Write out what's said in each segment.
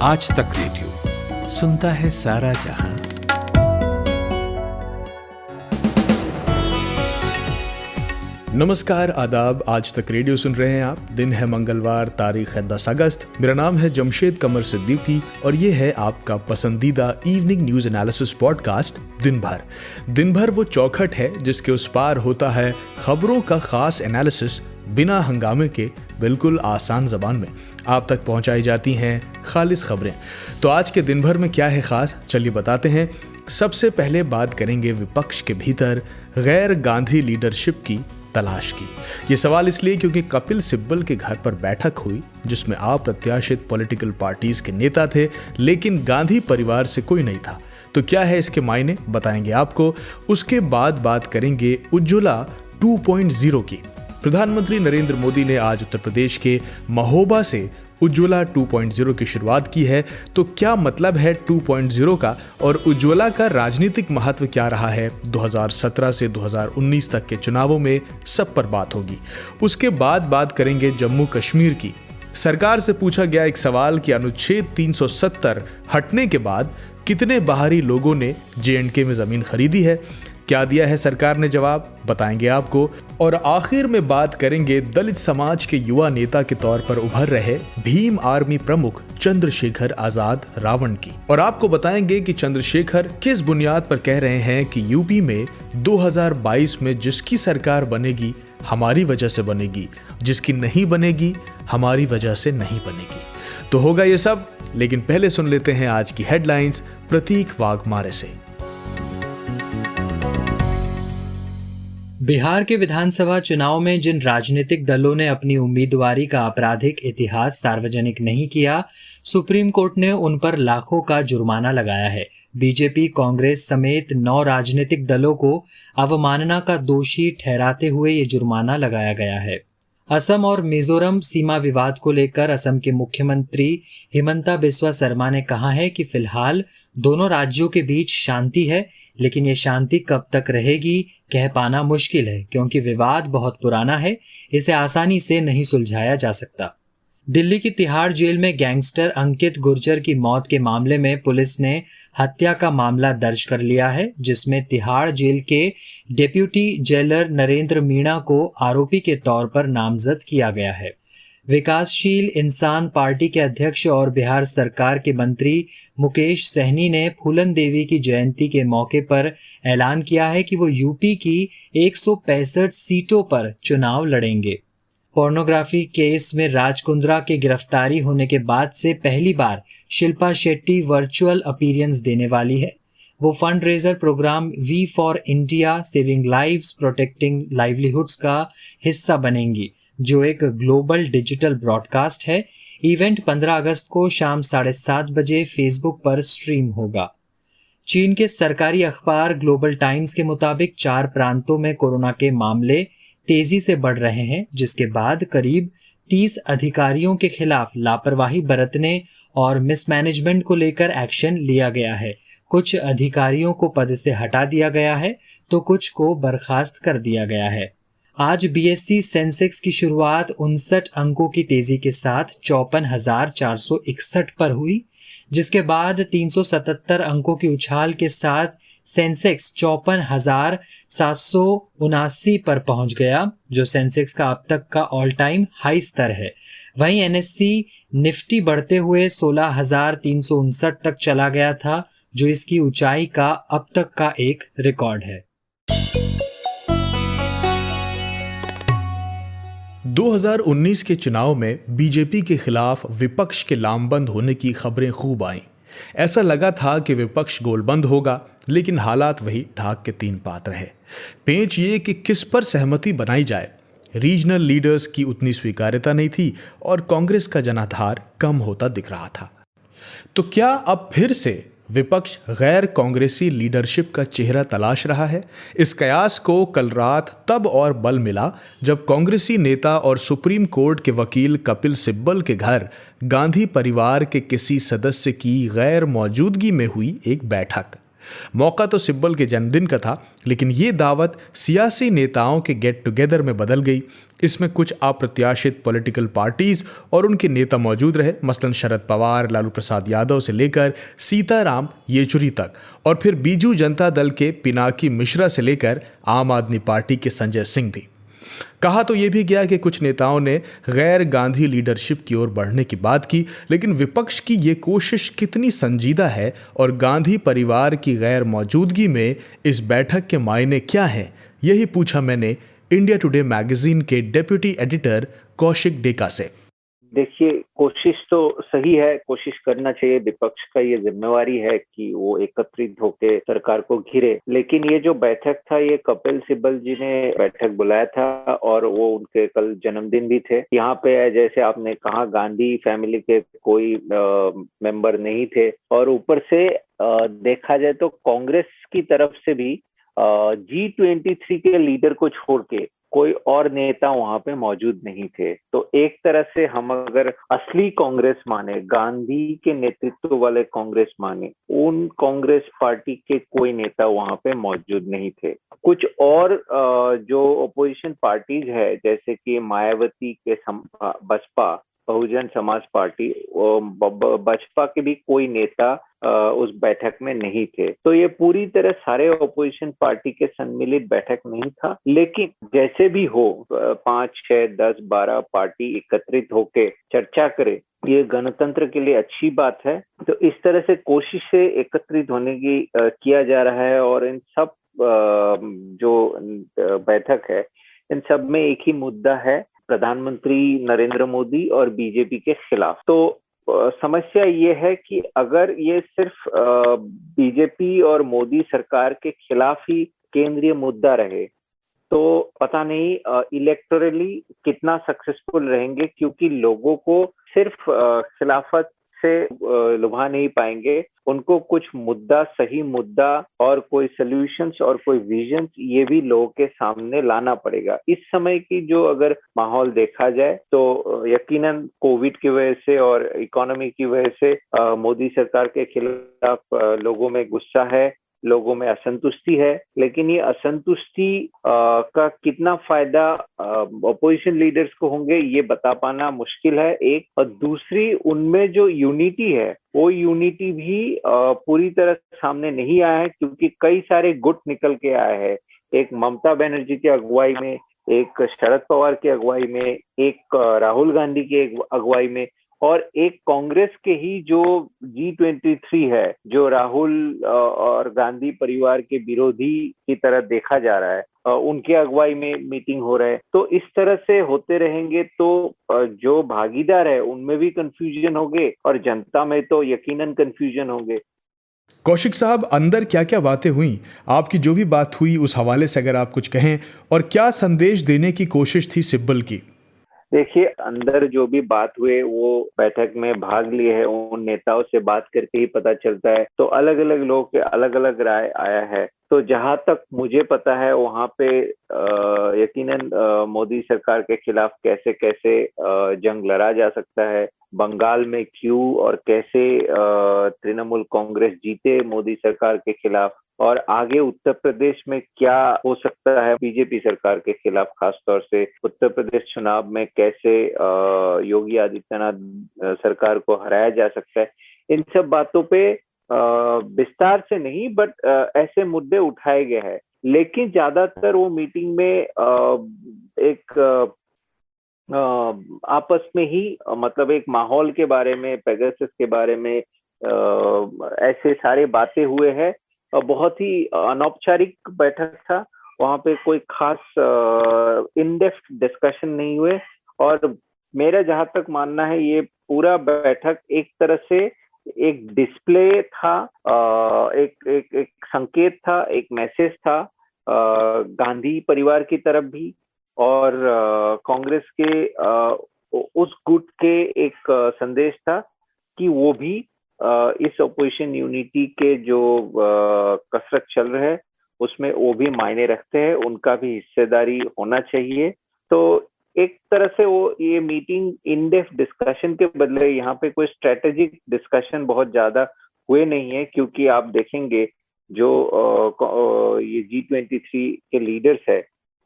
आज तक रेडियो सुनता है सारा जहां। नमस्कार, आदाब। आज तक रेडियो सुन रहे हैं आप। दिन है मंगलवार, तारीख है 10 अगस्त। मेरा नाम है जमशेद कमर सिद्दीकी और ये है आपका पसंदीदा इवनिंग न्यूज एनालिसिस पॉडकास्ट दिन भर वो चौखट है जिसके उस पार होता है खबरों का खास एनालिसिस, बिना हंगामे के, बिल्कुल आसान जबान में आप तक पहुंचाई जाती हैं खालिस खबरें। तो आज के दिन भर में क्या है खास, चलिए बताते हैं। सबसे पहले बात करेंगे विपक्ष के भीतर गैर गांधी लीडरशिप की तलाश की। ये सवाल इसलिए क्योंकि कपिल सिब्बल के घर पर बैठक हुई जिसमें अप्रत्याशित पॉलिटिकल पार्टीज के नेता थे, लेकिन गांधी परिवार से कोई नहीं था। तो क्या है इसके मायने, बताएंगे आपको। उसके बाद बात करेंगे उज्ज्वला 2.0 की। प्रधानमंत्री नरेंद्र मोदी ने आज उत्तर प्रदेश के महोबा से उज्ज्वला 2.0 की शुरुआत की है। तो क्या मतलब है 2.0 का और उज्ज्वला का राजनीतिक महत्व क्या रहा है 2017 से 2019 तक के चुनावों में, सब पर बात होगी। उसके बाद बात करेंगे जम्मू कश्मीर की। सरकार से पूछा गया एक सवाल कि अनुच्छेद 370 हटने के बाद कितने बाहरी लोगों ने J&K में जमीन खरीदी है। क्या दिया है सरकार ने जवाब, बताएंगे आपको। और आखिर में बात करेंगे दलित समाज के युवा नेता के तौर पर उभर रहे भीम आर्मी प्रमुख चंद्रशेखर आजाद रावण की। और आपको बताएंगे कि चंद्रशेखर किस बुनियाद पर कह रहे हैं कि यूपी में 2022 में जिसकी सरकार बनेगी हमारी वजह से बनेगी, जिसकी नहीं बनेगी हमारी वजह से नहीं बनेगी। तो होगा ये सब, लेकिन पहले सुन लेते हैं आज की हेडलाइंस प्रतीक वाघमारे से। बिहार के विधानसभा चुनाव में जिन राजनीतिक दलों ने अपनी उम्मीदवारी का आपराधिक इतिहास सार्वजनिक नहीं किया, सुप्रीम कोर्ट ने उन पर लाखों का जुर्माना लगाया है। बीजेपी, कांग्रेस समेत 9 राजनीतिक दलों को अवमानना का दोषी ठहराते हुए ये जुर्माना लगाया गया है। असम और मिजोरम सीमा विवाद को लेकर असम के मुख्यमंत्री हिमंता बिस्वा शर्मा ने कहा है कि फिलहाल दोनों राज्यों के बीच शांति है, लेकिन ये शांति कब तक रहेगी कह पाना मुश्किल है, क्योंकि विवाद बहुत पुराना है, इसे आसानी से नहीं सुलझाया जा सकता। दिल्ली की तिहाड़ जेल में गैंगस्टर अंकित गुर्जर की मौत के मामले में पुलिस ने हत्या का मामला दर्ज कर लिया है, जिसमें तिहाड़ जेल के डेप्यूटी जेलर नरेंद्र मीणा को आरोपी के तौर पर नामजद किया गया है। विकासशील इंसान पार्टी के अध्यक्ष और बिहार सरकार के मंत्री मुकेश सहनी ने फूलन देवी की जयंती के मौके पर ऐलान किया है कि वो यूपी की 165 सीटों पर चुनाव लड़ेंगे। पोर्नोग्राफी केस में राज कुंद्रा के गिरफ्तारी होने के बाद से पहली बार शिल्पा शेट्टी वर्चुअल अपीयरेंस देने वाली है। वो fund raiser programme we for India saving lives protecting livelihoods का हिस्सा बनेंगी, जो एक ग्लोबल डिजिटल ब्रॉडकास्ट है। इवेंट 15 अगस्त को शाम 7:30 बजे फेसबुक पर स्ट्रीम होगा। चीन के सरकारी अखबार ग्लोबल टाइम्स के मुताबिक 4 प्रांतों में कोरोना के मामले तेजी से बढ़ रहे हैं, जिसके बाद करीब 30 अधिकारियों के खिलाफ लापरवाही बरतने और मिसमैनेजमेंट को लेकर एक्शन लिया गया है। कुछ अधिकारियों को पद से हटा दिया गया है तो कुछ को बर्खास्त कर दिया गया है। आज बीएसई सेंसेक्स की शुरुआत 59 अंकों की तेजी के साथ 54,461 पर हुई, जिसके बाद 377 अंकों की उछाल के साथ सेंसेक्स 54,779 पर पहुंच गया, जो सेंसेक्स का अब तक का ऑल टाइम हाई स्तर है। वहीं एनएससी निफ्टी बढ़ते हुए 16,359 तक चला गया था, जो इसकी ऊंचाई का अब तक का एक रिकॉर्ड है। 2019 के चुनाव में बीजेपी के खिलाफ विपक्ष के लामबंद होने की खबरें खूब आईं। ऐसा लगा था कि विपक्ष गोलबंद होगा, लेकिन हालात वही ढाक के 3 पात रहे। पेंच ये कि किस पर सहमति बनाई जाए। रीजनल लीडर्स की उतनी स्वीकार्यता नहीं थी और कांग्रेस का जनाधार कम होता दिख रहा था। तो क्या अब फिर से विपक्ष गैर कांग्रेसी लीडरशिप का चेहरा तलाश रहा है? इस कयास को कल रात तब और बल मिला जब कांग्रेसी नेता और सुप्रीम कोर्ट के वकील कपिल सिब्बल के घर गांधी परिवार के किसी सदस्य की गैर मौजूदगी में हुई एक बैठक। मौका तो सिब्बल के जन्मदिन का था, लेकिन ये दावत सियासी नेताओं के गेट टुगेदर में बदल गई। इसमें कुछ अप्रत्याशित पॉलिटिकल पार्टीज और उनके नेता मौजूद रहे, मसलन शरद पवार, लालू प्रसाद यादव से लेकर सीताराम येचुरी तक, और फिर बीजू जनता दल के पिनाकी मिश्रा से लेकर आम आदमी पार्टी के संजय सिंह भी। कहा तो यह भी गया कि कुछ नेताओं ने गैर गांधी लीडरशिप की ओर बढ़ने की बात की, लेकिन विपक्ष की ये कोशिश कितनी संजीदा है और गांधी परिवार की गैर मौजूदगी में इस बैठक के मायने क्या हैं, यही पूछा मैंने इंडिया टुडे मैगजीन के डेप्यूटी एडिटर कौशिक डेका से। देखिए, कोशिश तो सही है, कोशिश करना चाहिए, विपक्ष का ये जिम्मेवारी है कि वो एकत्रित होकर सरकार को घिरे। लेकिन ये जो बैठक था, ये कपिल सिब्बल जी ने बैठक बुलाया था और वो उनके कल जन्मदिन भी थे। यहाँ पे जैसे आपने कहा, गांधी फैमिली के कोई मेंबर नहीं थे, और ऊपर से देखा जाए तो कांग्रेस की तरफ से भी G23 के लीडर को छोड़ के कोई और नेता वहां पे मौजूद नहीं थे। तो एक तरह से हम अगर असली कांग्रेस माने, गांधी के नेतृत्व वाले कांग्रेस माने, उन कांग्रेस पार्टी के कोई नेता वहां पे मौजूद नहीं थे। कुछ और जो अपोजिशन पार्टीज है, जैसे कि मायावती के बसपा, बहुजन समाज पार्टी, बसपा के भी कोई नेता उस बैठक में नहीं थे। तो ये पूरी तरह सारे ऑपोजिशन पार्टी के सम्मिलित बैठक नहीं था। लेकिन जैसे भी हो, 5, 6, 10, 12 पार्टी एकत्रित होके चर्चा करे, ये गणतंत्र के लिए अच्छी बात है। तो इस तरह से कोशिश से एकत्रित होने की किया जा रहा है। और इन सब जो बैठक है, इन सब में एक ही मुद्दा है, प्रधानमंत्री नरेंद्र मोदी और बीजेपी के खिलाफ। तो समस्या ये है कि अगर ये सिर्फ बीजेपी और मोदी सरकार के खिलाफ ही केंद्रीय मुद्दा रहे, तो पता नहीं इलेक्टोरली कितना सक्सेसफुल रहेंगे, क्योंकि लोगों को सिर्फ खिलाफत से लुभा नहीं पाएंगे। उनको कुछ मुद्दा, सही मुद्दा और कोई सॉल्यूशंस और कोई विजन, ये भी लोगों के सामने लाना पड़ेगा। इस समय की जो अगर माहौल देखा जाए तो यकीनन कोविड की वजह से और इकोनॉमी की वजह से मोदी सरकार के खिलाफ लोगों में गुस्सा है, लोगों में असंतुष्टि है। लेकिन ये असंतुष्टि का कितना फायदा अपोजिशन लीडर्स को होंगे, ये बता पाना मुश्किल है, एक। और दूसरी, उनमें जो यूनिटी है, वो यूनिटी भी पूरी तरह सामने नहीं आया है, क्योंकि कई सारे गुट निकल के आए हैं। एक ममता बनर्जी की अगुवाई में, एक शरद पवार की अगुवाई में, एक राहुल गांधी की अगुवाई में, और एक कांग्रेस के ही जो G23 है, जो राहुल और गांधी परिवार के विरोधी की तरह देखा जा रहा है, उनके अगुवाई में मीटिंग हो रहा है। तो इस तरह से होते रहेंगे तो जो भागीदार है उनमें भी कंफ्यूजन होंगे और जनता में तो यकीनन कंफ्यूजन होंगे। कौशिक साहब, अंदर क्या क्या बातें हुई, आपकी जो भी बात हुई उस हवाले से अगर आप कुछ कहें, और क्या संदेश देने की कोशिश थी सिब्बल की? देखिए, अंदर जो भी बात हुए, वो बैठक में भाग लिए है, उन नेताओं से बात करके ही पता चलता है। तो अलग अलग लोगों के अलग अलग राय आया है। तो जहां तक मुझे पता है, वहां पे यकीनन मोदी सरकार के खिलाफ कैसे कैसे जंग लड़ा जा सकता है, बंगाल में क्यों और कैसे तृणमूल कांग्रेस जीते मोदी सरकार के खिलाफ, और आगे उत्तर प्रदेश में क्या हो सकता है बीजेपी सरकार के खिलाफ, खासतौर से उत्तर प्रदेश चुनाव में कैसे योगी आदित्यनाथ सरकार को हराया जा सकता है। इन सब बातों पे विस्तार से नहीं, बट ऐसे मुद्दे उठाए गए हैं। लेकिन ज्यादातर वो मीटिंग में एक आपस में ही, मतलब एक माहौल के बारे में, पेगासस के बारे में ऐसे सारे बातें हुए हैं। बहुत ही अनौपचारिक बैठक था, वहां पे कोई खास इन डेप्थ डिस्कशन नहीं हुए। और मेरा जहां तक मानना है, ये पूरा बैठक एक तरह से एक डिस्प्ले था, एक संकेत था, एक मैसेज था गांधी परिवार की तरफ भी, और कांग्रेस के उस गुट के एक संदेश था कि वो भी इस ऑपोजिशन यूनिटी के जो कसरत चल रहे है, उसमें वो भी मायने रखते हैं, उनका भी हिस्सेदारी होना चाहिए। तो एक तरह से वो ये मीटिंग इन डेप्थ डिस्कशन के बदले यहाँ पे कोई स्ट्रेटेजिक डिस्कशन बहुत ज्यादा हुए नहीं है, क्योंकि आप देखेंगे जो ये G23 के लीडर्स है,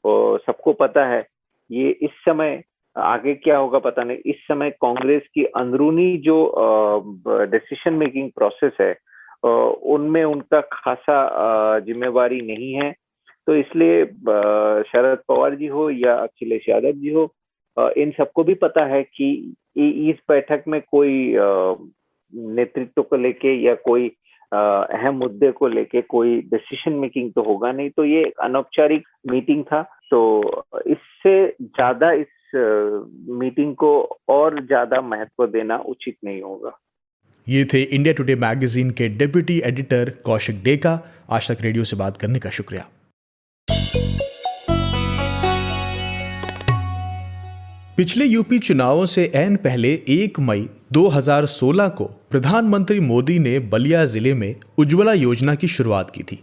सबको पता है ये इस समय आगे क्या होगा पता नहीं। इस समय कांग्रेस की अंदरूनी जो डिसीजन मेकिंग प्रोसेस है उनमें उनका खासा जिम्मेवारी नहीं है। तो इसलिए शरद पवार जी हो या अखिलेश यादव जी हो, इन सबको भी पता है कि इस बैठक में कोई नेतृत्व को लेके या कोई अहम मुद्दे को लेके कोई डिसीजन मेकिंग तो होगा नहीं। तो ये एक अनौपचारिक मीटिंग था, तो इससे ज्यादा इस मीटिंग को और ज्यादा महत्व देना उचित नहीं होगा। ये थे इंडिया टुडे मैगजीन के डिप्टी एडिटर कौशिक डेका। आज तक रेडियो से बात करने का शुक्रिया। पिछले यूपी चुनावों से ऐन पहले 1 मई 2016 को प्रधानमंत्री मोदी ने बलिया जिले में उज्ज्वला योजना की शुरुआत की थी,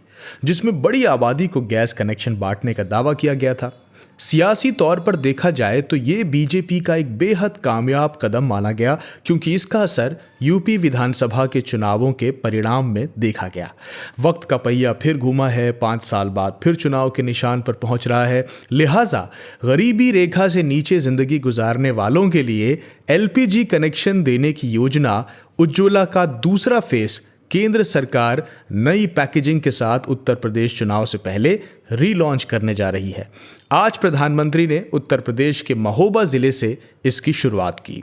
जिसमें बड़ी आबादी को गैस कनेक्शन बांटने का दावा किया गया था। सियासी तौर पर देखा जाए तो ये बीजेपी का एक बेहद कामयाब कदम माना गया, क्योंकि इसका असर यूपी विधानसभा के चुनावों के परिणाम में देखा गया। वक्त का पहिया फिर घूमा है, 5 साल बाद फिर चुनाव के निशान पर पहुंच रहा है। लिहाजा गरीबी रेखा से नीचे जिंदगी गुजारने वालों के लिए एलपीजी कनेक्शन देने की योजना उज्ज्वला का दूसरा फेस केंद्र सरकार नई पैकेजिंग के साथ उत्तर प्रदेश चुनाव से पहले रीलॉन्च करने जा रही है। आज प्रधानमंत्री ने उत्तर प्रदेश के महोबा जिले से इसकी शुरुआत की।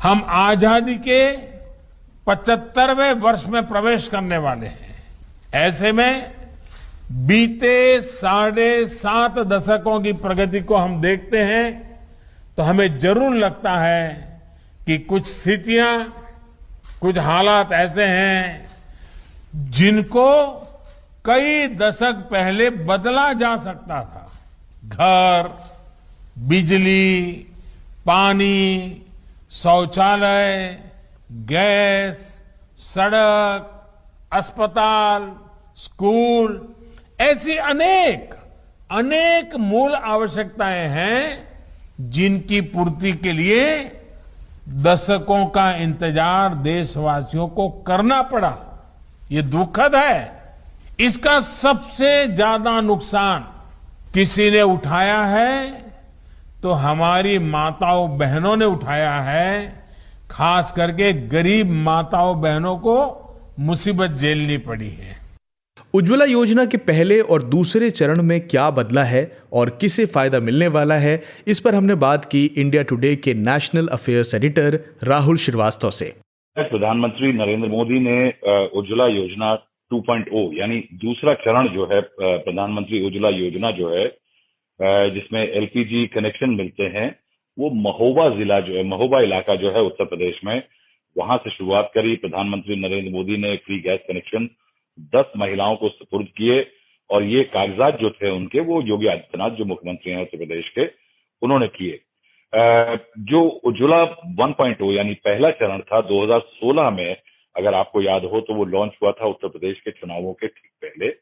हम आजादी के 75वें वर्ष में प्रवेश करने वाले हैं। ऐसे में बीते 7.5 दशकों की प्रगति को हम देखते हैं तो हमें जरूर लगता है कि कुछ स्थितियां, कुछ हालात ऐसे हैं जिनको कई दशक पहले बदला जा सकता था। घर, बिजली, पानी, शौचालय, गैस, सड़क, अस्पताल, स्कूल, ऐसी अनेक मूल आवश्यकताएं हैं जिनकी पूर्ति के लिए दशकों का इंतजार देशवासियों को करना पड़ा। ये दुखद है। इसका सबसे ज्यादा नुकसान किसी ने उठाया है तो हमारी माताओं बहनों ने उठाया है। खास करके गरीब माताओं बहनों को मुसीबत झेलनी पड़ी है। उज्ज्वला योजना के पहले और दूसरे चरण में क्या बदला है और किसे फायदा मिलने वाला है, इस पर हमने बात की इंडिया टुडे के national affairs editor Rahul Shrivastava से। प्रधानमंत्री नरेंद्र मोदी ने उज्ज्वला योजना 2.0 यानी दूसरा चरण जो है प्रधानमंत्री उज्ज्वला योजना जो है जिसमें एलपीजी कनेक्शन मिलते हैं, वो महोबा जिला जो है, महोबा इलाका जो है उत्तर प्रदेश में, वहां से शुरुआत करी। प्रधानमंत्री नरेंद्र मोदी ने फ्री गैस कनेक्शन 10 महिलाओं को सुपुर्द किए और ये कागजात जो थे उनके, वो योगी आदित्यनाथ जो मुख्यमंत्री हैं उत्तर प्रदेश के, उन्होंने किए। जो उज्ज्वला 1.0 यानी पहला चरण था 2016 में, अगर आपको याद हो तो वो लॉन्च हुआ था उत्तर प्रदेश के चुनावों के ठीक पहले,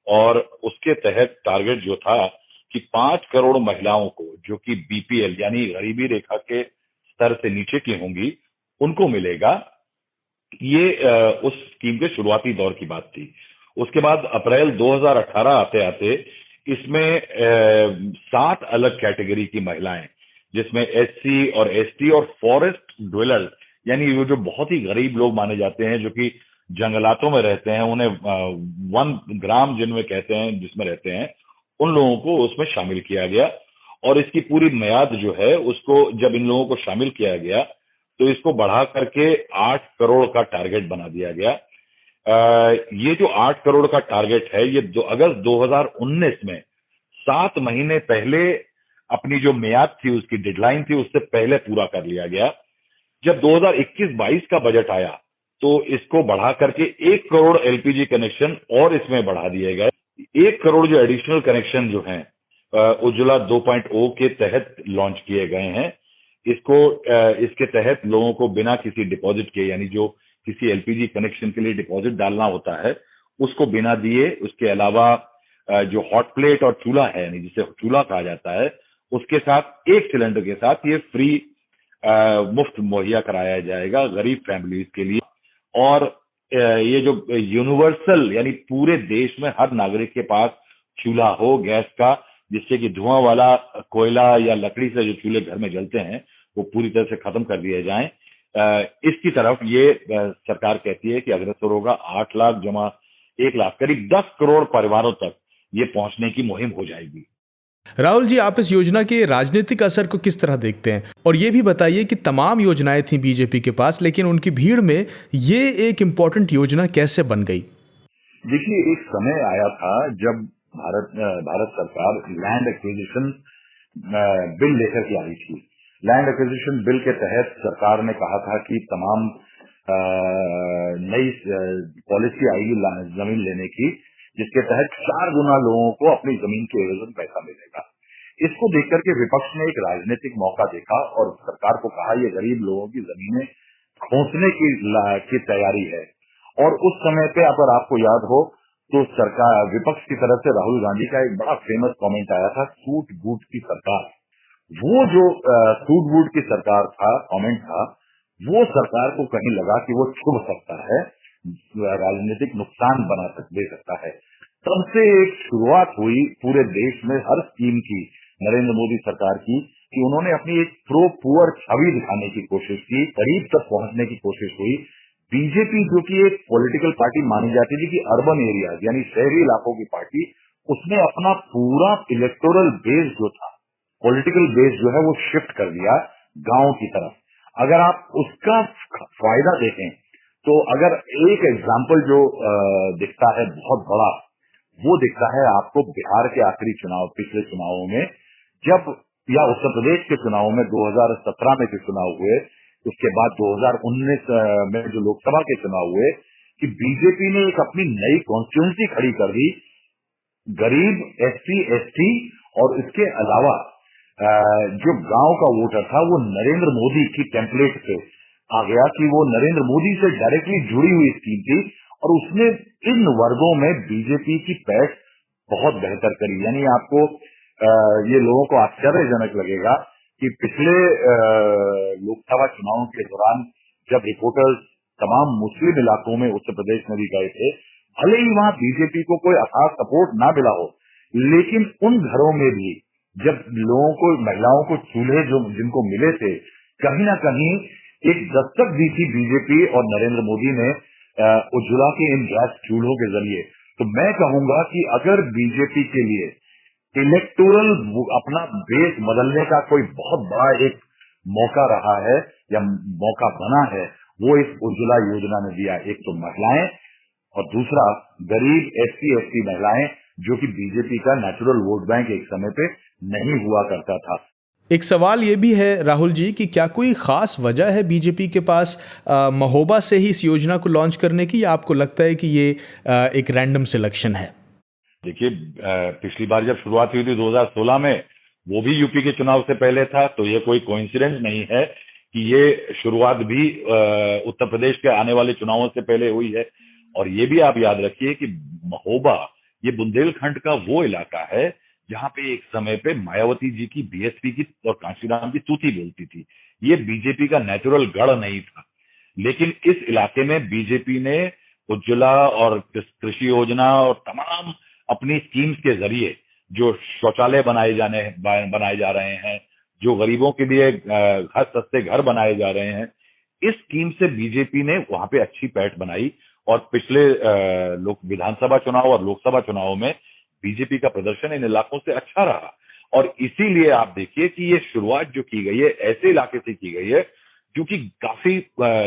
और उसके तहत टारगेट जो था कि 5 करोड़ महिलाओं को जो कि बीपीएल यानी गरीबी रेखा के स्तर से नीचे की होंगी उनको मिलेगा। ये उस स्कीम के शुरुआती दौर की बात थी। उसके बाद अप्रैल 2018 आते आते इसमें 7 अलग कैटेगरी की महिलाएं, जिसमें एससी और एसटी और फॉरेस्ट ड्वेलर यानी वो जो बहुत ही गरीब लोग माने जाते हैं, जो कि जंगलातों में रहते हैं, उन्हें वन ग्राम जिनमें कहते हैं, जिसमें रहते हैं, उन लोगों को उसमें शामिल किया गया। और इसकी पूरी मियाद जो है उसको जब इन लोगों को शामिल किया गया तो इसको बढ़ा करके 8 करोड़ का टारगेट बना दिया गया। ये जो 8 करोड़ का टारगेट है, ये अगस्त 2019 में 7 महीने पहले अपनी जो मियाद थी, उसकी डेडलाइन थी, उससे पहले पूरा कर लिया गया। जब 2021-22 का बजट आया तो इसको बढ़ा करके 1 करोड़ एलपीजी कनेक्शन और इसमें बढ़ा दिए गए। 1 करोड़ जो एडिशनल कनेक्शन जो हैं उज्ज्वला 2.0 के तहत लॉन्च किए गए हैं। इसके तहत लोगों को बिना किसी डिपॉजिट के, यानी जो किसी एलपीजी कनेक्शन के लिए डिपॉजिट डालना होता है, उसको बिना दिए, उसके अलावा जो हॉट प्लेट और चूल्हा है, यानी जिसे चूल्हा कहा जाता है, उसके साथ 1 सिलेंडर के साथ ये फ्री मुफ्त मुहैया कराया जाएगा गरीब फैमिलीज के लिए। और ये जो यूनिवर्सल यानी पूरे देश में हर नागरिक के पास चूल्हा हो गैस का, जिससे कि धुआं वाला कोयला या लकड़ी से जो चूल्हे घर में जलते हैं वो पूरी तरह से खत्म कर दिए जाएं। इसकी तरफ ये सरकार कहती है कि अग्रसर होगा। 8 लाख जमा 1 लाख, करीब 10 करोड़ परिवारों तक ये पहुंचने की मुहिम हो जाएगी। राहुल जी, आप इस योजना के राजनीतिक असर को किस तरह देखते हैं? और ये भी बताइए कि तमाम योजनाएं थी बीजेपी के पास, लेकिन उनकी भीड़ में ये एक इम्पोर्टेंट योजना कैसे बन गई? देखिए, एक समय आया था जब भारत सरकार लैंड एक्विजिशन बिल लेकर के आई थी। लैंड एक्विजिशन बिल के तहत सरकार ने कहा था कि तमाम नई पॉलिसी आएगी जमीन लेने की, जिसके तहत 4 गुना लोगों को अपनी जमीन के एवज में पैसा मिलेगा। इसको देखकर के विपक्ष ने एक राजनीतिक मौका देखा और सरकार को कहा ये गरीब लोगों की जमीनें खोसने की तैयारी है। और उस समय पे अगर आपको याद हो तो सरकार विपक्ष की तरफ से राहुल गांधी का एक बड़ा फेमस कमेंट आया था, सूट बूट की सरकार। वो जो सूट बूट की सरकार था, कमेंट था, वो सरकार को कहीं लगा कि वो छुप सकता है, राजनीतिक नुकसान दे सकता है। तब से एक शुरुआत हुई पूरे देश में हर स्कीम की, नरेंद्र मोदी सरकार की, कि उन्होंने अपनी एक प्रो पुअर छवि दिखाने की कोशिश की, गरीब तक पहुंचने की कोशिश हुई। बीजेपी जो कि एक पॉलिटिकल पार्टी मानी जाती थी कि अर्बन एरियाज यानी शहरी इलाकों की पार्टी, उसने अपना पूरा इलेक्टोरल बेस जो था, पॉलिटिकल बेस जो है वो शिफ्ट कर दिया गांव की तरफ। अगर आप उसका फायदा देखें तो अगर एक एग्जाम्पल जो दिखता है बहुत बड़ा, वो दिखता है आपको बिहार के आखिरी चुनाव, पिछले चुनावों में जब, या उत्तर प्रदेश के चुनावों में 2017 में जो चुनाव हुए, उसके बाद 2019 में जो लोकसभा के चुनाव हुए, कि बीजेपी ने एक अपनी नई कॉन्स्टिट्यूंसी खड़ी कर दी, गरीब एससी एसटी, और इसके अलावा जो गांव का वोटर था वो नरेंद्र मोदी की टेम्पलेट पे आ गया कि वो नरेंद्र मोदी से डायरेक्टली जुड़ी हुई स्कीम थी, और उसने इन वर्गों में बीजेपी की पैठ बहुत बेहतर करी। यानी आपको ये लोगों को आश्चर्यजनक लगेगा कि पिछले लोकसभा चुनावों के दौरान जब रिपोर्टर्स तमाम मुस्लिम इलाकों में उत्तर प्रदेश में भी गए थे, भले ही वहां बीजेपी को कोई खास सपोर्ट ना मिला हो, लेकिन उन घरों में भी जब लोगों को, महिलाओं को चूल्हे जो जिनको मिले थे, कहीं ना कहीं एक दस्तक दी थी बीजेपी और नरेंद्र मोदी ने उज्ज्वला के इन गैस चूल्हों के जरिए। तो मैं कहूंगा कि अगर बीजेपी के लिए इलेक्टोरल अपना बेस बदलने का कोई बहुत बड़ा एक मौका रहा है या मौका बना है, वो इस उज्ज्वला योजना ने दिया। एक तो महिलाएं और दूसरा गरीब एससी एसटी महिलाएं, जो कि बीजेपी का नेचुरल वोट बैंक एक समय पे नहीं हुआ करता था। एक सवाल ये भी है राहुल जी कि क्या कोई खास वजह है बीजेपी के पास महोबा से ही इस योजना को लॉन्च करने की, या आपको लगता है कि ये एक रैंडम सिलेक्शन है? देखिए, पिछली बार जब शुरुआत हुई थी 2016 में, वो भी यूपी के चुनाव से पहले था, तो ये कोई कोइंसिडेंस नहीं है कि ये शुरुआत भी उत्तर प्रदेश के आने वाले चुनावों से पहले हुई है। और ये भी आप याद रखिए कि महोबा ये बुंदेलखंड का वो इलाका है जहां पे एक समय पे मायावती जी की बीएसपी की और कांशीराम की तूती बोलती थी। ये बीजेपी का नेचुरल गढ़ नहीं था, लेकिन इस इलाके में बीजेपी ने उज्ज्वला और कृषि योजना और तमाम अपनी स्कीम्स के जरिए जो शौचालय बनाए जा रहे हैं, जो गरीबों के लिए सस्ते घर बनाए जा रहे हैं, इस स्कीम से बीजेपी ने वहां पे अच्छी पैठ बनाई। और पिछले विधानसभा चुनाव और लोकसभा चुनाव में बीजेपी का प्रदर्शन इन इलाकों से अच्छा रहा। और इसीलिए आप देखिए कि ये शुरुआत जो की गई है ऐसे इलाके से की गई है जो कि काफी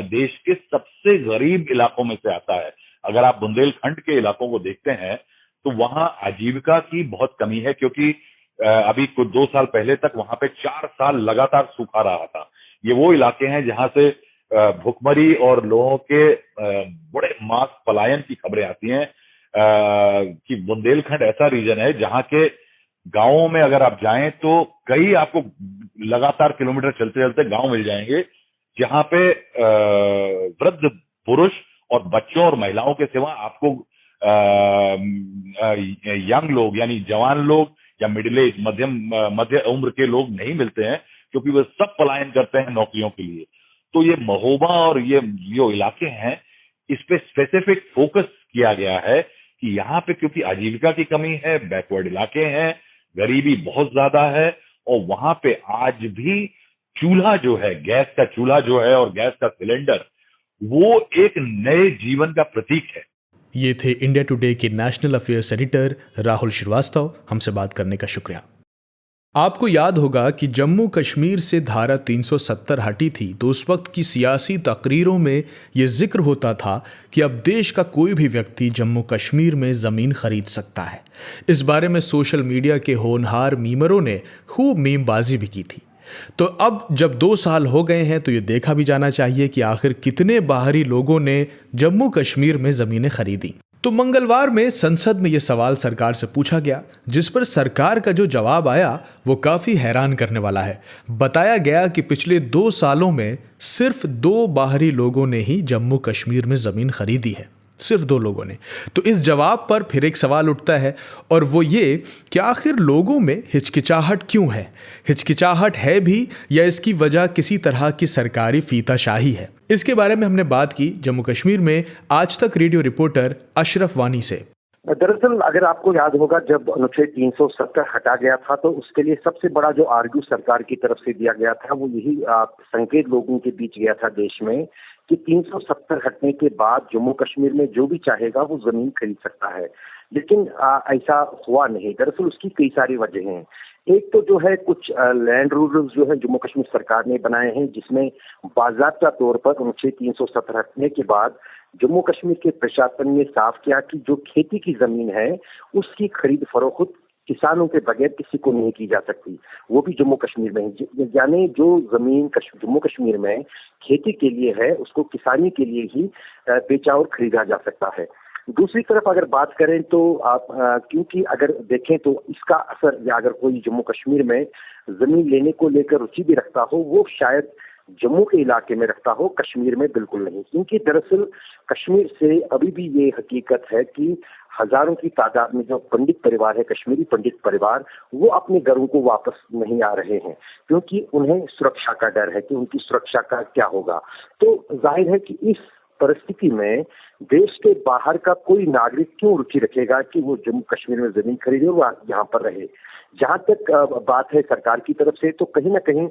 देश के सबसे गरीब इलाकों में से आता है। अगर आप बुंदेलखंड के इलाकों को देखते हैं तो वहां आजीविका की बहुत कमी है, क्योंकि अभी कुछ 2 साल पहले तक वहां पे 4 साल लगातार सूखा रहा था। ये वो इलाके हैं जहां से भुखमरी और लोगों के बड़े मास पलायन की खबरें आती हैं। कि बुंदेलखंड ऐसा रीजन है जहां के गांवों में अगर आप जाएं तो कई आपको लगातार किलोमीटर चलते चलते गांव मिल जाएंगे जहां पे वृद्ध पुरुष और बच्चों और महिलाओं के सिवा आपको यंग लोग यानी जवान लोग या मिडिल एज मध्य उम्र के लोग नहीं मिलते हैं, क्योंकि वे सब पलायन करते हैं नौकरियों के लिए। तो ये महोबा और ये जो इलाके हैं, इस पे स्पेसिफिक फोकस किया गया है कि यहाँ पे क्योंकि आजीविका की कमी है, बैकवर्ड इलाके हैं, गरीबी बहुत ज्यादा है और वहां पे आज भी चूल्हा जो है, गैस का चूल्हा जो है और गैस का सिलेंडर, वो एक नए जीवन का प्रतीक है। ये थे इंडिया टुडे के national affairs editor Rahul Shrivastava. हमसे बात करने का शुक्रिया। आपको याद होगा कि जम्मू कश्मीर से धारा 370 हटी थी तो उस वक्त की सियासी तकरीरों में ये जिक्र होता था कि अब देश का कोई भी व्यक्ति जम्मू कश्मीर में ज़मीन खरीद सकता है। इस बारे में सोशल मीडिया के होनहार मीमरों ने खूब मीमबाजी भी की थी। तो अब जब 2 साल हो गए हैं तो ये देखा भी जाना चाहिए कि आखिर कितने बाहरी लोगों ने जम्मू कश्मीर में ज़मीनें खरीदी। तो मंगलवार में संसद में ये सवाल सरकार से पूछा गया, जिस पर सरकार का जो जवाब आया वो काफ़ी हैरान करने वाला है। बताया गया कि पिछले 2 सालों में सिर्फ 2 बाहरी लोगों ने ही जम्मू कश्मीर में ज़मीन खरीदी है, सिर्फ 2 लोगों ने। तो इस जवाब पर फिर एक सवाल उठता है और वो ये कि आखिर लोगों में हिचकिचाहट क्यों है? हिचकिचाहट है भी या इसकी वजह किसी तरह की सरकारी फीताशाही है? इसके बारे में हमने बात की जम्मू कश्मीर में आज तक रेडियो रिपोर्टर अशरफ वानी से। दरअसल अगर आपको याद होगा, जब अनुच्छेद 370 हटा गया था तो उसके लिए सबसे बड़ा जो आर्ग्यू सरकार की तरफ से दिया गया था वो यही संकेत लोगों के बीच गया था देश में कि 370 हटने के बाद जम्मू कश्मीर में जो भी चाहेगा वो जमीन खरीद सकता है। लेकिन ऐसा हुआ नहीं। दरअसल उसकी कई सारी वजह हैं। एक तो जो है कुछ लैंड रूल्स जो है जम्मू कश्मीर सरकार ने बनाए हैं, जिसमें बाज़ाब्ता तौर पर अनुच्छेद 370 हटने के बाद जम्मू कश्मीर के प्रशासन ने साफ किया कि जो खेती की जमीन है उसकी खरीद फरोख्त किसानों के बगैर किसी को नहीं की जा सकती, वो भी जम्मू कश्मीर में। यानी जो जमीन जम्मू कश्मीर में खेती के लिए है उसको किसानी के लिए ही बेचा और खरीदा जा सकता है। दूसरी तरफ अगर बात करें तो आप क्योंकि अगर देखें तो इसका असर, या अगर कोई जम्मू कश्मीर में जमीन लेने को लेकर रुचि भी रखता हो वो शायद जम्मू के इलाके में रखता हो, कश्मीर में बिल्कुल नहीं। क्योंकि दरअसल कश्मीर से अभी भी ये हकीकत है कि हजारों की तादाद में जो पंडित परिवार है, कश्मीरी पंडित परिवार, वो अपने घरों को वापस नहीं आ रहे हैं क्योंकि उन्हें सुरक्षा का डर है कि उनकी सुरक्षा का क्या होगा। तो जाहिर है कि इस परिस्थिति में देश के बाहर का कोई नागरिक क्यों रुचि रखेगा कि वो जम्मू कश्मीर में जमीन खरीदे और यहाँ पर रहे। जहां तक बात है सरकार की तरफ से, तो कहीं ना कहीं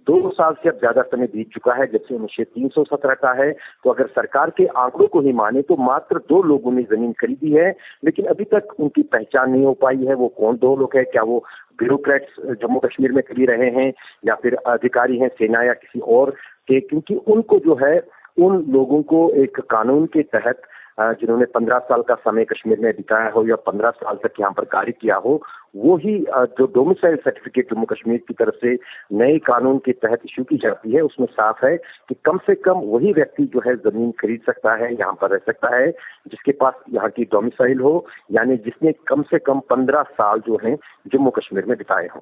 2 साल से अब ज्यादा समय बीत चुका है जब से अनुच्छेद 370 का है। तो अगर सरकार के आंकड़ों को ही माने तो मात्र 2 लोगों ने जमीन खरीदी है, लेकिन अभी तक उनकी पहचान नहीं हो पाई है। वो कौन 2 लोग हैं? क्या वो ब्यूरोक्रेट्स जम्मू कश्मीर में कभी रहे हैं या फिर अधिकारी हैं सेना या किसी और के? क्योंकि उनको जो है उन लोगों को एक कानून के तहत जिन्होंने 15 साल का समय कश्मीर में बिताया हो या 15 साल तक यहाँ पर कार्य किया हो, वो ही जो डोमिसाइल सर्टिफिकेट जम्मू कश्मीर की तरफ से नए कानून के तहत इशू की जाती है, उसमें साफ है कि कम से कम वही व्यक्ति जो है जमीन खरीद सकता है, यहाँ पर रह सकता है, जिसके पास यहाँ की डोमिसाइल हो, यानी जिसने कम से कम 15 साल जो है जम्मू कश्मीर में बिताए हों।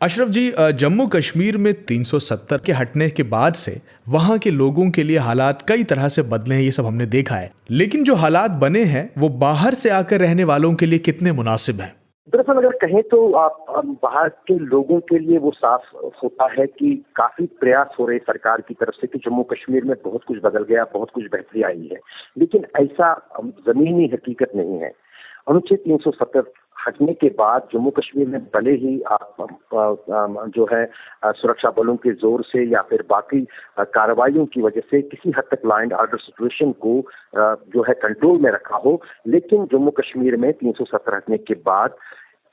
अशरफ जी, जम्मू कश्मीर में 370 के हटने के बाद से वहाँ के लोगों के लिए हालात कई तरह से बदले हैं, ये सब हमने देखा है। लेकिन जो हालात बने हैं वो बाहर से आकर रहने वालों के लिए कितने मुनासिब हैं? दरअसल अगर कहें तो आप बाहर के लोगों के लिए वो साफ होता है कि काफी प्रयास हो रहे सरकार की तरफ से कि जम्मू कश्मीर में बहुत कुछ बदल गया, बहुत कुछ बेहतरी आई है, लेकिन ऐसा जमीनी हकीकत नहीं है। अनुच्छेद 370 हटने के बाद जम्मू कश्मीर में भले ही जो है सुरक्षा बलों के जोर से या फिर बाकी कार्रवाइयों की वजह से किसी हद तक लॉ एंड ऑर्डर सिचुएशन को जो है कंट्रोल में रखा हो, लेकिन जम्मू कश्मीर में 370 हटने के बाद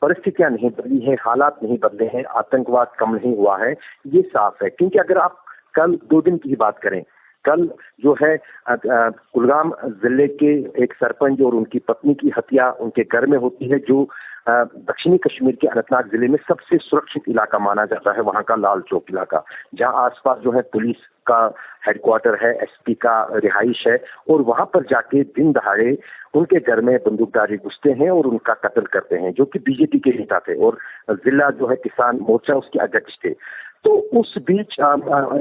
परिस्थितियां नहीं बदली हैं, हालात नहीं बदले हैं, आतंकवाद कम नहीं हुआ है, ये साफ है। क्योंकि अगर आप कल 2 दिन की ही बात करें, कल जो है कुलगाम जिले के एक सरपंच और उनकी पत्नी की हत्या उनके घर में होती है, जो दक्षिणी कश्मीर के अनंतनाग जिले में सबसे सुरक्षित इलाका माना जाता है, वहां का लाल चौक इलाका, जहां आसपास जो है पुलिस का हेडक्वार्टर है, एसपी का रिहाइश है, और वहां पर जाके दिन दहाड़े उनके घर में बंदूकधारी घुसते हैं और उनका कत्ल करते हैं, जो कि बीजेपी के नेता थे और जिला जो है किसान मोर्चा उसके अध्यक्ष थे। तो उस बीच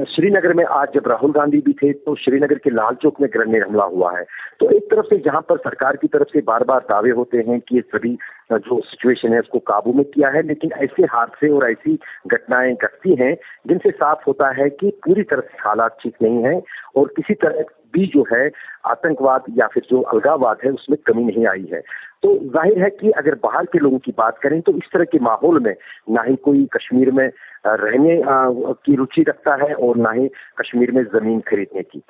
श्रीनगर में आज जब राहुल गांधी भी थे तो श्रीनगर के लाल चौक में ग्रेनेड हमला हुआ है। तो एक तरफ से जहां पर सरकार की तरफ से बार बार दावे होते हैं कि ये सभी जो सिचुएशन है उसको काबू में किया है, लेकिन ऐसे हादसे और ऐसी घटनाएं घटती हैं जिनसे साफ होता है कि पूरी तरह से हालात ठीक नहीं है और किसी तरह भी जो है आतंकवाद या फिर जो अलगाववाद है उसमें कमी नहीं आई है। तो जाहिर है कि अगर बाहर के लोगों की बात करें तो इस तरह के माहौल में ना ही कोई कश्मीर में रहने की रुचि रखता है और ना ही कश्मीर में जमीन खरीदने की।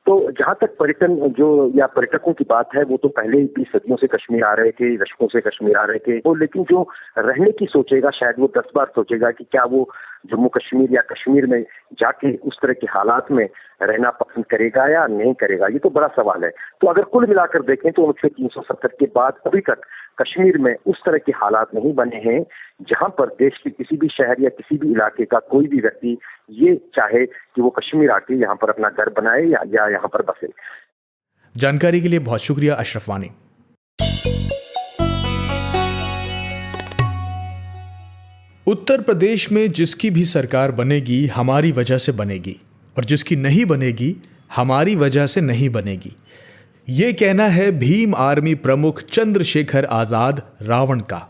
तो जहां तक पर्यटन जो या पर्यटकों की बात है वो तो पहले भी सदियों से कश्मीर आ रहे थे, दशकों से कश्मीर आ रहे थे, तो लेकिन जो रहने की सोचेगा शायद वो 10 बार सोचेगा कि क्या वो जम्मू कश्मीर या कश्मीर में जाके उस तरह के हालात में रहना पसंद करेगा या नहीं करेगा, ये तो बड़ा सवाल है। तो अगर कुल मिलाकर देखें तो अनुच्छेद 370 के बाद अभी तक कश्मीर में उस तरह के हालात नहीं बने हैं जहां पर देश के किसी भी शहर या किसी भी इलाके का कोई भी व्यक्ति ये चाहे कि वो कश्मीर आके यहाँ पर अपना घर बनाए या यहाँ पर बसे। जानकारी के लिए बहुत शुक्रिया अशरफ वानी। उत्तर प्रदेश में जिसकी भी सरकार बनेगी हमारी वजह से बनेगी और जिसकी नहीं बनेगी हमारी वजह से नहीं बनेगी, ये कहना है भीम आर्मी प्रमुख चंद्रशेखर आजाद रावण का।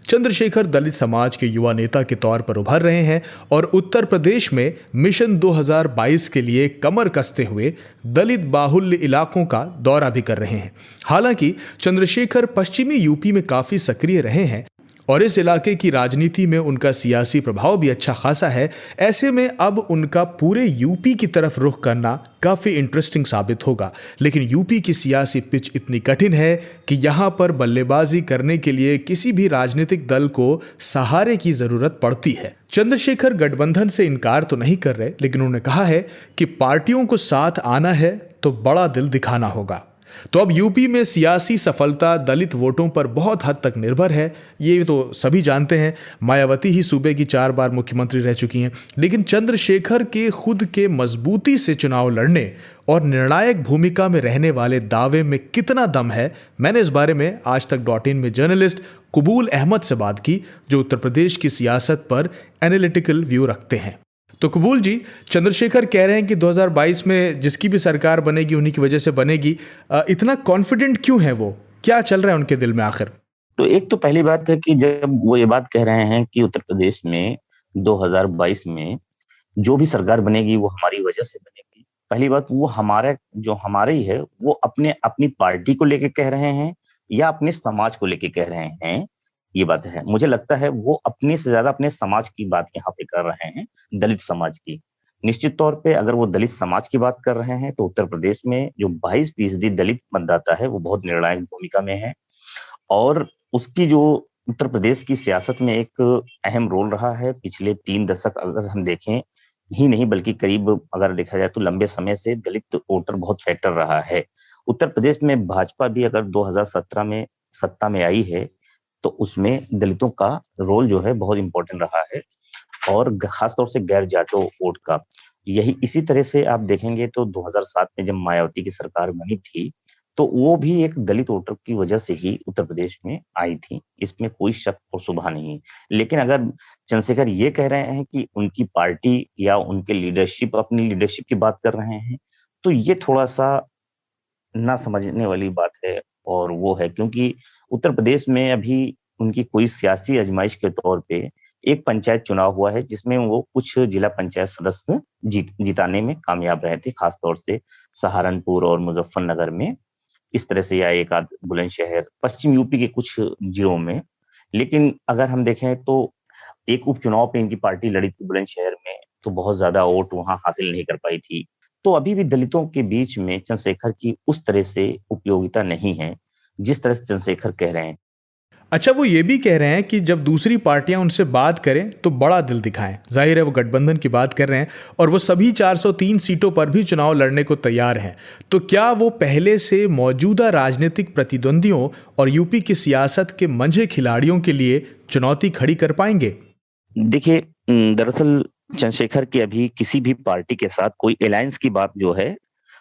चंद्रशेखर दलित समाज के युवा नेता के तौर पर उभर रहे हैं और उत्तर प्रदेश में मिशन 2022 के लिए कमर कसते हुए दलित बाहुल्य इलाकों का दौरा भी कर रहे हैं। हालांकि चंद्रशेखर पश्चिमी यूपी में काफी सक्रिय रहे हैं और इस इलाके की राजनीति में उनका सियासी प्रभाव भी अच्छा खासा है। ऐसे में अब उनका पूरे यूपी की तरफ रुख करना काफ़ी इंटरेस्टिंग साबित होगा। लेकिन यूपी की सियासी पिच इतनी कठिन है कि यहाँ पर बल्लेबाजी करने के लिए किसी भी राजनीतिक दल को सहारे की ज़रूरत पड़ती है। चंद्रशेखर गठबंधन से इनकार तो नहीं कर रहे, लेकिन उन्होंने कहा है कि पार्टियों को साथ आना है तो बड़ा दिल दिखाना होगा। तो अब यूपी में सियासी सफलता दलित वोटों पर बहुत हद तक निर्भर है, ये तो सभी जानते हैं। मायावती ही सूबे की 4 बार मुख्यमंत्री रह चुकी हैं, लेकिन चंद्रशेखर के खुद के मजबूती से चुनाव लड़ने और निर्णायक भूमिका में रहने वाले दावे में कितना दम है, मैंने इस बारे में आज तक .in में जर्नलिस्ट कबूल अहमद से बात की, जो उत्तर प्रदेश की सियासत पर एनालिटिकल व्यू रखते हैं। तो कबूल जी, चंद्रशेखर कह रहे हैं कि 2022 में जिसकी भी सरकार बनेगी उन्हीं की वजह से बनेगी, इतना कॉन्फिडेंट क्यों है वो? क्या चल रहा है उनके दिल में आखिर? तो एक तो पहली बात है कि जब वो ये बात कह रहे हैं कि उत्तर प्रदेश में 2022 में जो भी सरकार बनेगी वो हमारी वजह से बनेगी, पहली बात वो हमारे ही है, वो अपनी पार्टी को लेके कह रहे हैं या अपने समाज को लेके कह रहे हैं, ये बात है। मुझे लगता है वो अपने से ज्यादा अपने समाज की बात यहाँ पे कर रहे हैं, दलित समाज की। निश्चित तौर पे अगर वो दलित समाज की बात कर रहे हैं तो उत्तर प्रदेश में जो 22% दलित मतदाता है वो बहुत निर्णायक भूमिका में है और उसकी जो उत्तर प्रदेश की सियासत में एक अहम रोल रहा है। पिछले 3 दशक अगर हम देखें ही नहीं बल्कि करीब अगर देखा जाए तो लंबे समय से दलित वोटर बहुत फैक्टर रहा है। उत्तर प्रदेश में भाजपा भी अगर 2017 में सत्ता में आई है तो उसमें दलितों का रोल जो है बहुत इंपॉर्टेंट रहा है और खासतौर से गैर जाटो वोट का। यही इसी तरह से आप देखेंगे तो 2007 में जब मायावती की सरकार बनी थी तो वो भी एक दलित वोटर की वजह से ही उत्तर प्रदेश में आई थी, इसमें कोई शक और शुबा नहीं। लेकिन अगर चंद्रशेखर ये कह रहे हैं कि उनकी पार्टी या उनके लीडरशिप अपनी लीडरशिप की बात कर रहे हैं तो ये थोड़ा सा ना समझने वाली बात है। और वो है क्योंकि उत्तर प्रदेश में अभी उनकी कोई सियासी आजमाइश के तौर पे एक पंचायत चुनाव हुआ है जिसमें वो कुछ जिला पंचायत सदस्य जिताने में कामयाब रहे थे, खासतौर से सहारनपुर और मुजफ्फरनगर में, इस तरह से, या एक आध बुलंदशहर पश्चिम यूपी के कुछ जिलों में। लेकिन अगर हम देखें तो एक उपचुनाव पे इनकी पार्टी लड़ी थी बुलंदशहर में तो बहुत ज्यादा वोट वहां हासिल नहीं कर पाई थी। तो अभी भी दलितों के बीच में चंद्रशेखर की उस तरह से उपयोगिता नहीं है जिस तरह से चंद्रशेखर कह रहे हैं। अच्छा, वो ये भी कह रहे हैं कि जब दूसरी पार्टियां उनसे बात करें तो बड़ा दिल दिखाएं। जाहिर है वो गठबंधन की बात कर रहे हैं और वो सभी 403 सीटों पर भी चुनाव लड़ने को तैयार हैं। तो क्या वो पहले से मौजूदा राजनीतिक प्रतिद्वंदियों और यूपी की सियासत के मंझे खिलाड़ियों के लिए चुनौती खड़ी कर पाएंगे? देखिए, दरअसल चंद्रशेखर की अभी किसी भी पार्टी के साथ कोई अलायंस की बात जो है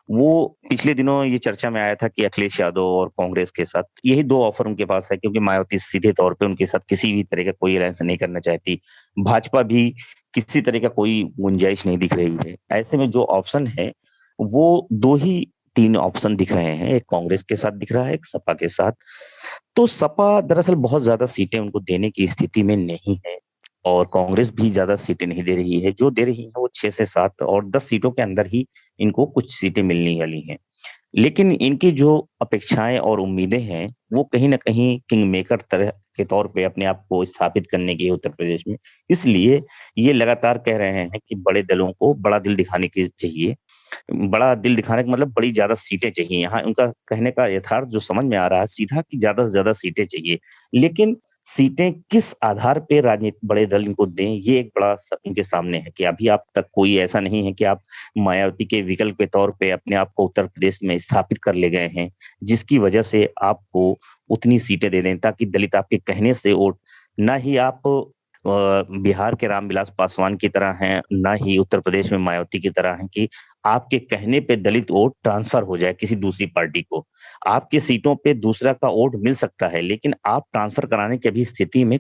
वो पिछले दिनों ये चर्चा में आया था कि अखिलेश यादव और कांग्रेस के साथ यही 2 ऑफर उनके पास है, क्योंकि मायावती सीधे तौर पे उनके साथ किसी भी तरह का कोई अलायंस नहीं करना चाहती। भाजपा भी किसी तरह का कोई गुंजाइश नहीं दिख रही है। ऐसे में जो ऑप्शन है वो 2 ही 3 ऑप्शन दिख रहे हैं, एक कांग्रेस के साथ दिख रहा है, एक सपा के साथ। तो सपा दरअसल बहुत ज्यादा सीटें उनको देने की स्थिति में नहीं है और कांग्रेस भी ज्यादा सीटें नहीं दे रही है। जो दे रही है वो 6 से 7 और 10 सीटों के अंदर ही इनको कुछ सीटें मिलने वाली हैं। लेकिन इनकी जो अपेक्षाएं और उम्मीदें हैं वो कहीं ना कहीं किंग मेकर तरह के तौर पे अपने आप को स्थापित करने की है उत्तर प्रदेश में। इसलिए ये लगातार कह रहे हैं कि बड़े दलों को बड़ा दिल दिखाने की चाहिए। बड़ा दिल दिखाने का मतलब बड़ी ज्यादा सीटें चाहिए। यहाँ उनका कहने का यथार्थ जो समझ में आ रहा है सीधा कि ज्यादा से ज्यादा सीटें चाहिए, लेकिन सीटें किस आधार पे राजनीतिक बड़े दल इनको दें, ये एक बड़ा इनके सामने है कि अभी आप तक कोई ऐसा नहीं है कि आप मायावती के विकल्प के तौर पे अपने आप को उत्तर प्रदेश में स्थापित कर ले गए हैं, जिसकी वजह से आपको उतनी सीटें दे दें ताकि दलित आपके कहने से वोट, ना ही आप बिहार के रामविलास पासवान की तरह हैं, ना ही उत्तर प्रदेश में मायावती की तरह हैं कि आपके कहने पे दलित वोट ट्रांसफर हो जाए किसी दूसरी पार्टी को। आपकी सीटों पे दूसरा का वोट मिल सकता है, लेकिन आप ट्रांसफर कराने की अभी स्थिति में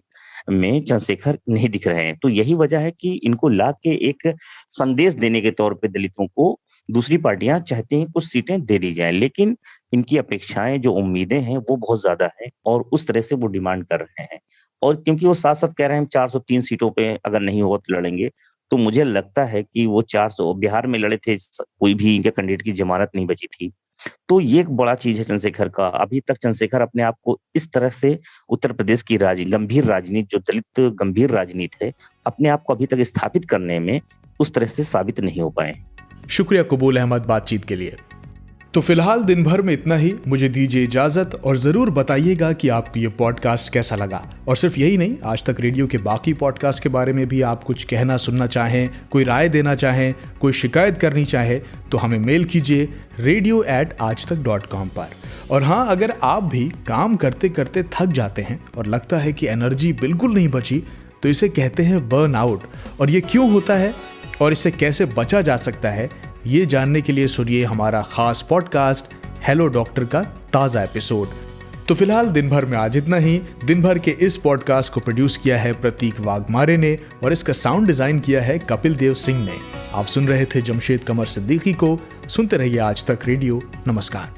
चंद्रशेखर नहीं दिख रहे हैं। तो यही वजह है कि इनको ला के एक संदेश देने के तौर पे दलितों को दूसरी पार्टियां चाहती हैं कुछ सीटें दे दी जाए, लेकिन इनकी अपेक्षाएं जो उम्मीदें हैं वो बहुत ज्यादा है और उस तरह से वो डिमांड कर रहे हैं। और क्योंकि वो साथ साथ कह रहे हैं 403 सीटों पे अगर नहीं होगा तो लड़ेंगे, तो मुझे लगता है कि वो 400 बिहार में लड़े थे, कोई भी इनके कैंडिडेट की जमानत नहीं बची थी। तो ये एक बड़ा चीज है चंद्रशेखर का। अभी तक चंद्रशेखर अपने आप को इस तरह से उत्तर प्रदेश की गंभीर राजनीति, जो दलित गंभीर राजनीति है, अपने आप को अभी तक स्थापित करने में उस तरह से साबित नहीं हो पाए। शुक्रिया कबूल अहमद बातचीत के लिए। तो फिलहाल दिन भर में इतना ही। मुझे दीजिए इजाजत और जरूर बताइएगा कि आपको ये पॉडकास्ट कैसा लगा। और सिर्फ यही नहीं, आज तक रेडियो के बाकी पॉडकास्ट के बारे में भी आप कुछ कहना सुनना चाहें, कोई राय देना चाहें, कोई शिकायत करनी चाहे तो हमें मेल कीजिए radio@aajtak.com पर। और हाँ, अगर आप भी काम करते करते थक जाते हैं और लगता है कि एनर्जी बिल्कुल नहीं बची, तो इसे कहते हैं बर्न आउट। और ये क्यों होता है और इससे कैसे बचा जा सकता है, ये जानने के लिए सुनिए हमारा खास पॉडकास्ट हेलो डॉक्टर का ताज़ा एपिसोड। तो फिलहाल दिन भर में आज इतना ही। दिन भर के इस पॉडकास्ट को प्रोड्यूस किया है प्रतीक वाघमारे ने और इसका साउंड डिजाइन किया है कपिल देव सिंह ने। आप सुन रहे थे जमशेद कमर सिद्दीकी को। सुनते रहिए आज तक रेडियो। नमस्कार।